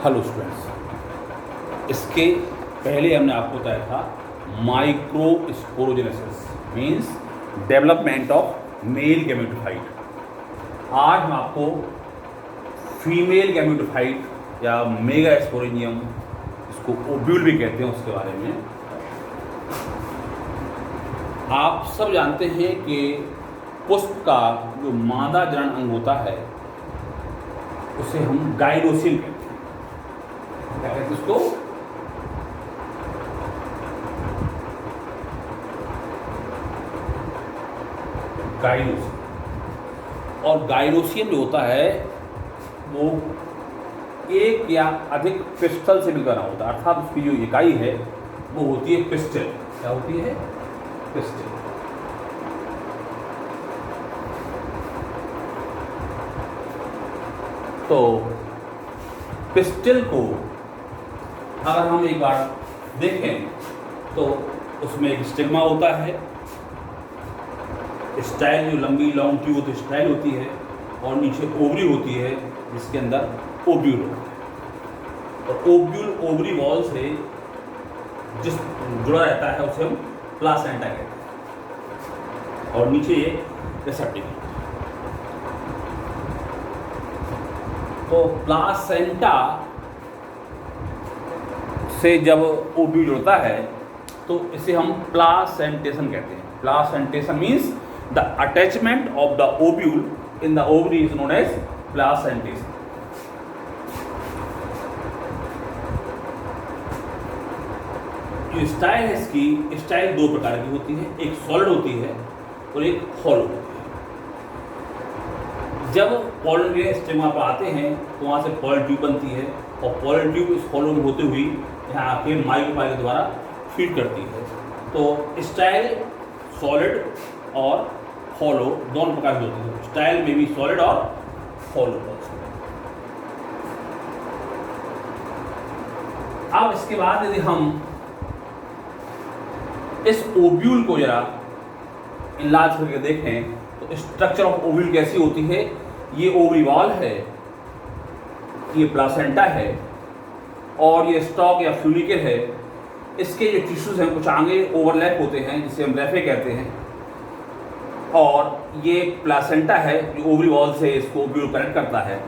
Hello students, इसके पहले हमने आपको बताया था microsporogenesis means development of male gametophyte. आज हम आपको फीमेल गैमेटोफाइट या मेगा स्पोरेंजियम, इसको ओव्यूल भी कहते हैं, उसके बारे में। आप सब जानते हैं कि पुष्प का जो मादा जनन अंग होता है उसे हम गाइनोसियम कहते हैं। क्या कहते हैं उसको? गाइनोसियम। और गाइनोसियम जो होता है वो एक या अधिक पिस्टल से मिलकर बना होता है, अर्थात उसकी जो इकाई है वो होती है पिस्टल। क्या होती है? पिस्टल। तो पिस्टल को अगर हम एक बार देखें तो उसमें एक स्टिग्मा होता है, स्टाइल जो लंबी लॉन्ग ट्यूब होती है स्टाइल होती है, और नीचे ओवरी होती है जिसके अंदर ओव्यूल होता है। और ओव्यूल ओवरी वॉल से जिस जुड़ा रहता है उसे हम प्लासेंटा कहते हैं, और नीचे ये रिसेप्टिकल। तो प्लासेंटा से जब ओव्यूल जुड़ता है तो इसे हम प्लासेंटेशन कहते हैं। Placentation means the attachment of the ovule in the ovary is known as placentation. जो स्टाइल है, इसकी स्टाइल दो प्रकार की होती है, एक सॉलिड होती है और एक हॉलो होती है। जब पॉलन के स्टेमा पर आते हैं तो वहाँ से पॉलन ट्यूब बनती है, और पॉलन ट्यूब इस हॉलो में होते हुई यहाँ आके माइक्रोफाइल के द्वारा फीड करती है। तो स्टाइल सॉलिड और हॉलो दोनों प्रकार की होती है। स्टाइल में भी सॉलिड और हॉलो। अब इसके बाद यदि हम इस ओव्यूल को जरा इनलार्ज करके देखें तो स्ट्रक्चर ऑफ ओव्यूल कैसी होती है। ये ओवरी वॉल है, ये प्लासेंटा है, और ये स्टॉक या फ्यूनिकल है। इसके जो टिश्यूज हैं कुछ आगे ओवरलैप होते हैं जिसे हम रेफे कहते हैं, और ये प्लासेंटा है जो ओवरी वॉल से इसको ओव्यूल कनेक्ट करता है।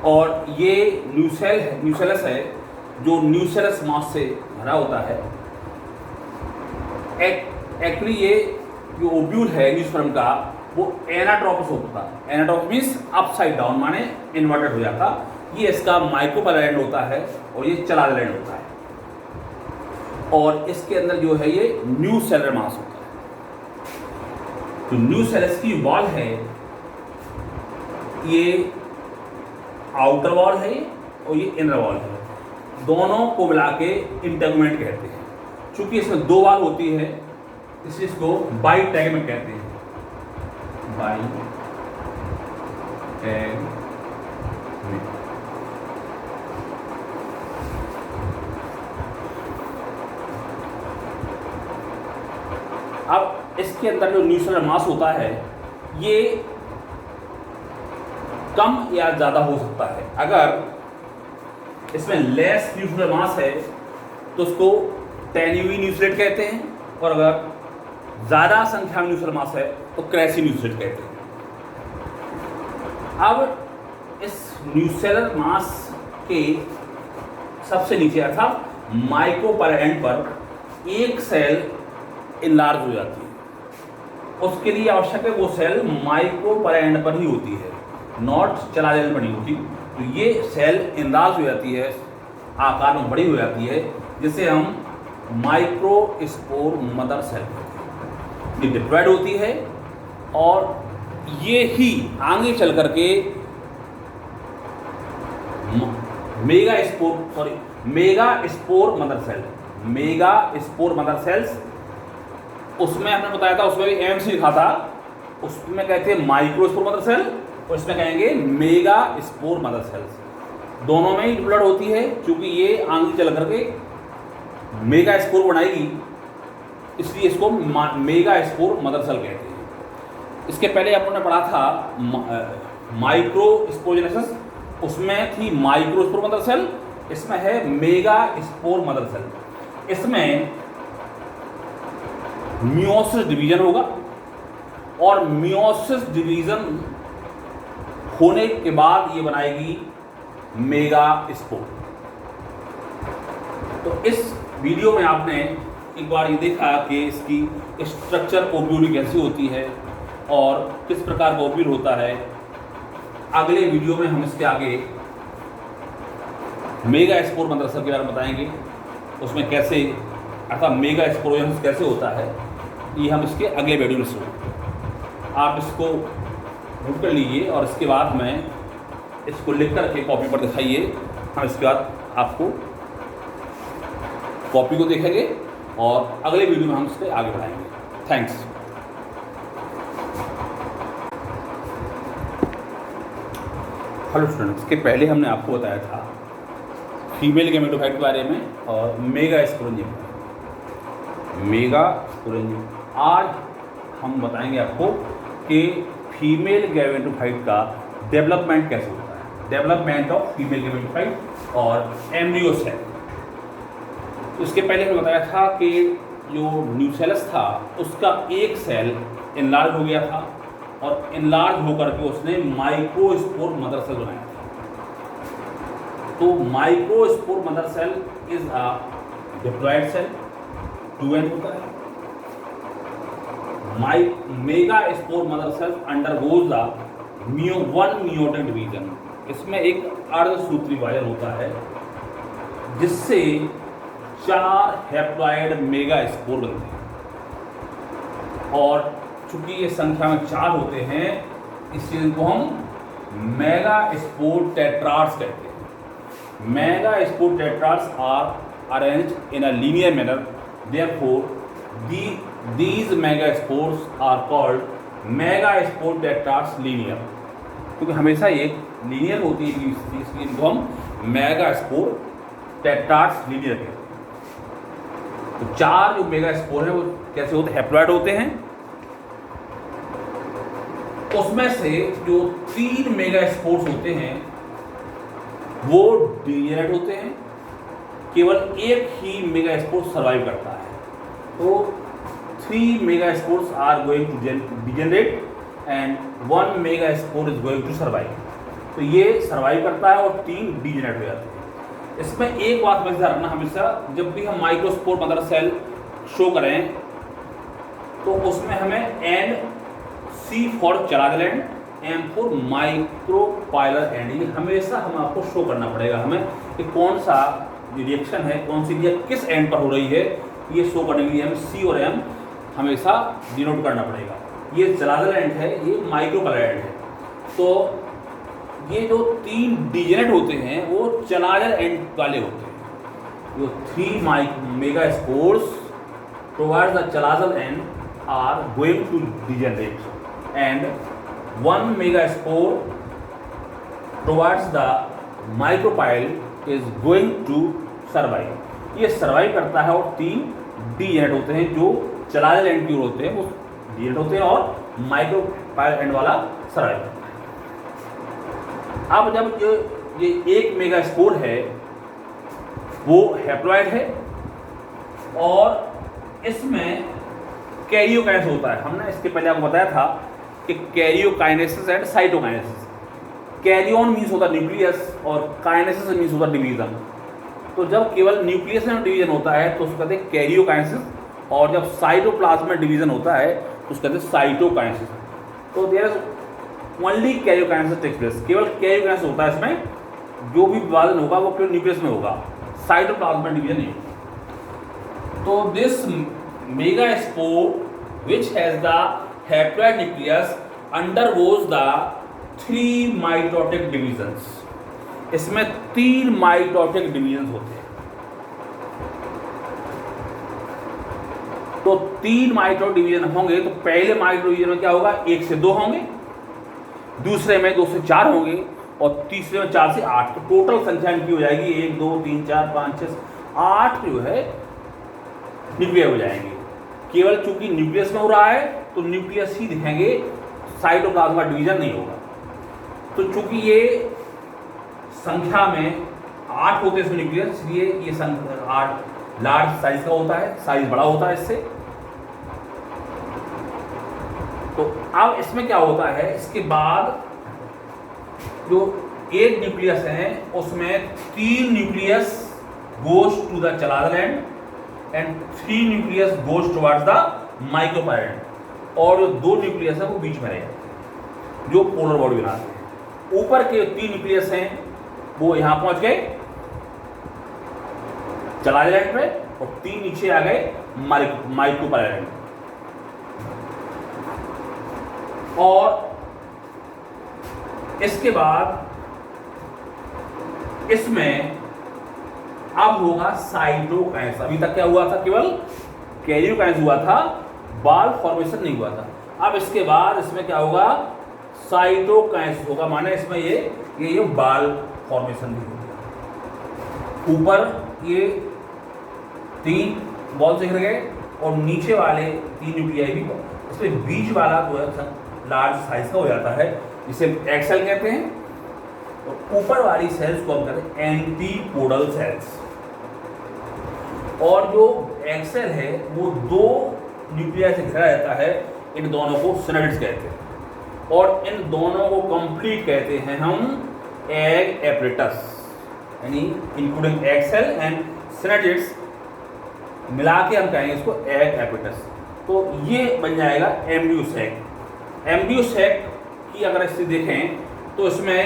और ये न्यूसेल है, न्यूसेलस है जो न्यूसेलस मास से भरा होता है। एक्चुअली ये जो ओव्यूल है न्यूस्पर्म का वो एनाट्रोपस होता है। एनाट्रोपस मीन्स अपसाइड डाउन, माने इन्वर्टेड हो जाता। ये इसका माइक्रोपैरल एंड होता है और ये चलाल एंड होता है, और इसके अंदर जो है ये न्यू सेलर मास होता है। तो न्यू सेलस की वॉल है, ये आउटर वॉल है और ये इनर वॉल है। दोनों को मिला के इंटेगुमेंट कहते हैं। चूंकि इसमें दो वॉल होती है इसलिए इसको बाई टैगमेंट कहते हैं। बाई टैगमेंट। अब इसके अंदर जो न्यूसेलर मास होता है ये कम या ज़्यादा हो सकता है। अगर इसमें लेस न्यूसेलर मास है तो उसको टेन्यूई न्यूक्लिएट कहते हैं, और अगर ज़्यादा संख्या में न्यूसेलर मास है तो क्रेसी न्यूक्लिएट कहते हैं। अब इस न्यूसेलर मास के सबसे नीचे अर्थात माइक्रोपैरल एंड पर एक सेल इनलार्ज हो जाती है। उसके लिए आवश्यक है वो सेल माइक्रोपैरल एंड पर ही होती है, नॉट चलाजेल पर नहीं होती। तो ये सेल इनलार्ज हो जाती है, आकार में बड़ी हो जाती है, जिसे हम माइक्रोस्पोर मदर सेल कहते हैं। ये डिप्लॉयड होती है और ये ही आगे चल करके megaspore mother cell, megaspore mother cells, उसमें हमने बताया था, उसमें भी एमसी लिखा था, उसमें कहते हैं माइक्रोस्पोर मदर सेल और इसमें कहेंगे मेगा स्पोर मदर सेल्स। दोनों में ही डिप्लॉयड होती है, क्योंकि ये आगे चल करके मेगा स्पोर बनाएगी, इसलिए इसको मेगा स्पोर मदर सेल कहते हैं। इसके पहले अपन ने पढ़ा था माइक्रोस्पोरोजेनेसिस उसमें थी माइक्रोस्पोर मदर सेल, इसमें है मेगा स्पोर मदर सेल। इसमें मियोसिस डिवीजन होगा और मियोसिस डिवीजन होने के बाद ये बनाएगी मेगा स्पोर। तो इस वीडियो में आपने एक बार ये देखा कि इसकी स्ट्रक्चर ओव्यूल कैसी होती है और किस प्रकार का ओव्यूल होता है। अगले वीडियो में हम इसके आगे मेगा स्पोर मदर सेल के बारे में बताएंगे, उसमें कैसे अर्थात मेगा स्पोरोजेनेसिस कैसे होता है, ये हम इसके अगले वीडियो में सुनेंगे। आप इसको नोट कर लीजिए और इसके बाद मैं इसको लिख कर के कॉपी पर दिखाइए। हम इसके बाद आपको कॉपी को देखेंगे और अगले वीडियो में हम इसके आगे बढ़ाएंगे। थैंक्स। हेलो स्टूडेंट्स, के पहले हमने आपको बताया था फीमेल गैमेटोफाइट के बारे में और मेगा स्पोरेंजियम। आज हम बताएंगे आपको कि फीमेल गैमेटोफाइट का डेवलपमेंट कैसे होता है, डेवलपमेंट ऑफ फीमेल गैमेटोफाइट और एम्ब्रियो सेल। तो इसके पहले हमने बताया था कि जो न्यूसेलस था उसका एक सेल इनलार्ज हो गया था और इनलार्ज होकर के उसने माइक्रोस्पोर मदर सेल बनाया था। तो microspore mother cell is a diploid cell, 2n होता है। Megaspore mother cell undergoes the one meiotic division. इसमें एक अर्धसूत्री विभाजन होता है जिससे 4 हैप्लॉयड मेगा स्पोर बनते हैं और चूंकि ये संख्या में 4 होते हैं इसलिए इनको हम मेगा स्पोर टेट्राड्स कहते हैं। Megaspore tetrads are arranged in a linear manner, therefore these megaspores are called megaspore tetrads linear. क्योंकि हमेशा एक लीनियर होती है इसलिए इनको हम मेगा स्पोर टेट्राड्स लीनियर कहते हैं। तो 4 जो मेगा स्पोर है वो कैसे होते हैं, हैप्लॉयड होते हैं। उसमें से जो 3 मेगा स्पोर्स होते हैं वो डीजेनेरेट होते हैं, केवल एक ही मेगा स्पोर सर्वाइव करता है। तो 3 megaspores are going to degenerate and 1 megaspore is going to survive. तो ये सर्वाइव करता है और 3 डीजेनरेट हो जाते हैं। इसमें एक बात में ध्यान रखना, हमेशा जब भी हम माइक्रोस्पोर मदर सेल शो करें तो उसमें हमें and C for chalazal end, M for micropylar and, ये हमेशा हम आपको शो करना पड़ेगा हमें कि कौन सा रिएक्शन है, कौन सी क्रिया किस एंड पर हो रही है। ये शो करने के लिए हमें C और M हमेशा डिनोट करना पड़ेगा। ये चलाजल एंड है, ये माइक्रोपाइलर एंड है। तो ये जो 3 डीजेनेरेट होते हैं वो चलाजल एंड वाले होते हैं। जो 3 megaspores towards the chalazal and are going to degenerate and 1 mega spore towards the micropyle is going to survive। ये सर्वाइव करता है और 3 डीजेनेरेट होते हैं जो चलाजल एंड की ओर होते हैं, वो डीजेनेरेट होते हैं और माइक्रोपाइल एंड वाला सर्वाइव करता है। अब जब ये 1 मेगा स्पोर है वो हैप्लॉयड है और इसमें कैरियोकाइनेसिस होता है। हमने इसके पहले आपको बताया था कि कैरियोकाइनेसिस एंड साइटोकाइनेसिस। कैरियोन मीन्स होता न्यूक्लियस और काइनेसिस मीन्स होता डिवीजन। तो जब केवल न्यूक्लियस में डिवीजन होता है तो उसको कहते हैं कैरियोकाइनेसिस, और जब साइटोप्लाज्म में डिवीजन होता है तो उसको कहते हैं साइटोकाइनेसिस। तो there is only karyokinesis takes place, केवल कैरियोकाइनेसिस होता है। इसमें जो भी विभाजन होगा वो केवल न्यूक्लियस में होगा, साइटोप्लाज्म में डिवीजन नहीं होगा। तो this mega spore which has the haploid nucleus undergoes the 3 mitotic divisions। इसमें 3 mitotic divisions होते हैं। तो 3 mitotic division होंगे तो पहले mitotic division में क्या होगा, 1 से 2 होंगे, दूसरे में 2 से 4 होंगे और तीसरे में 4 से 8। तो टोटल संख्या इनकी हो जाएगी 1 2 3 4 5 6 8 जो है न्यूक्लियर हो जाएंगे। केवल चूंकि न्यूक्लियस में हो रहा है तो न्यूक्लियस ही दिखेंगे, साइटोप्लाज्म का डिवीजन नहीं होगा। तो चूंकि ये संख्या में 8 होते हैं इसमें न्यूक्लियस, इसलिए ये 8 लार्ज साइज का होता है, साइज बड़ा होता है इससे। तो अब इसमें क्या होता है, इसके बाद जो एक न्यूक्लियस है उसमें 3 nucleus goes to the chalazal end and 3 nucleus goes towards the micropylar, और जो 2 न्यूक्लियस है वो बीच में रह जाते हैं जो पोलर बॉडी बनाते हैं। ऊपर के 3 न्यूक्लियस हैं वो यहां पहुंच गए चलाद लैंड पे, और 3 नीचे आ गए माइक्रोपैरेंट। और इसके बाद इसमें अब होगा साइटोकाइनेसिस। अभी तक क्या हुआ था, केवल कैरियोकाइनेसिस हुआ था, बाल फॉर्मेशन नहीं हुआ था। अब इसके बाद इसमें क्या होगा, साइटोकाइनेसिस होगा, माने इसमें ये बाल फॉर्मेशन भी होगा। ऊपर ये 3 बॉल दिख गए और नीचे वाले 3 न्यूक्लियाई भी, इसमें बीच वाला जो है लार्ज साइज का हो जाता है, इसे एक्सेल कहते हैं। और ऊपर वाली सेल्स को हम कहते हैं एंटीपोडल सेल्स। और जो एक्सेल है वो 2 न्यूक्लियाई से घिरा रहता है, इन दोनों को सिनेडिड्स कहते हैं, और इन दोनों को कंप्लीट कहते हैं हम एग एपरेटस, यानी इंक्लूडिंग एक्सेल एंड सिनेडिड्स मिला के हम कहेंगे इसको एग एपरेटस। तो ये बन जाएगा एम्ब्रियो सैक। एम्ब्रियो सैक की अगर स्थिति देखें तो इसमें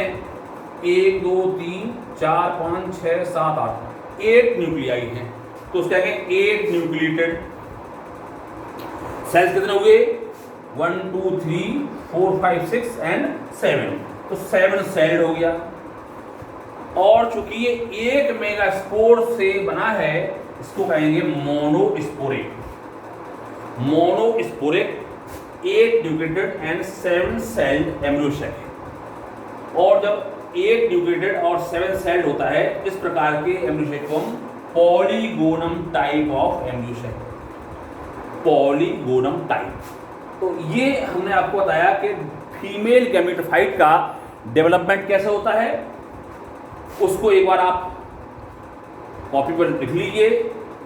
1 2 3 4 5 6 7 8 8 न्यूक्लियाई हैं। तो उसके आगे 8 न्यूक्लिएटेड सेल्स कितने हुए, 1 2 3 4 5 6 एंड 7, तो 7 सेल्ड हो गया। और चूंकि ये एक मेगास्पोर से बना है, इसको कहेंगे monosporic. Monosporic 8 nucleated and 7 celled embryo sac. और जब 8 न्यूक्लिएटेड और 7 सेल्ड होता है, इस प्रकार के एम्ब्रियो सैक को हम polygonum type of embryo sac, polygonum type. तो ये हमने आपको बताया कि फीमेल गैमेटोफाइट का डेवलपमेंट कैसे होता है। उसको एक बार आप कॉपी पर लिख लीजिए,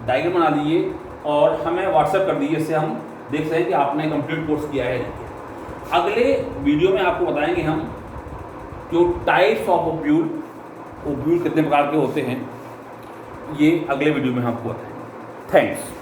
डायग्राम बना लीजिए और हमें व्हाट्सएप कर दीजिए, इससे हम देख सकते हैं कि आपने कंप्लीट कोर्स किया है नहीं। अगले वीडियो में आपको बताएंगे हम जो टाइप्स ऑफ ओव्यूल कितने प्रकार के होते हैं, ये अगले वीडियो में हम आपको बताएंगे। थैंक्स।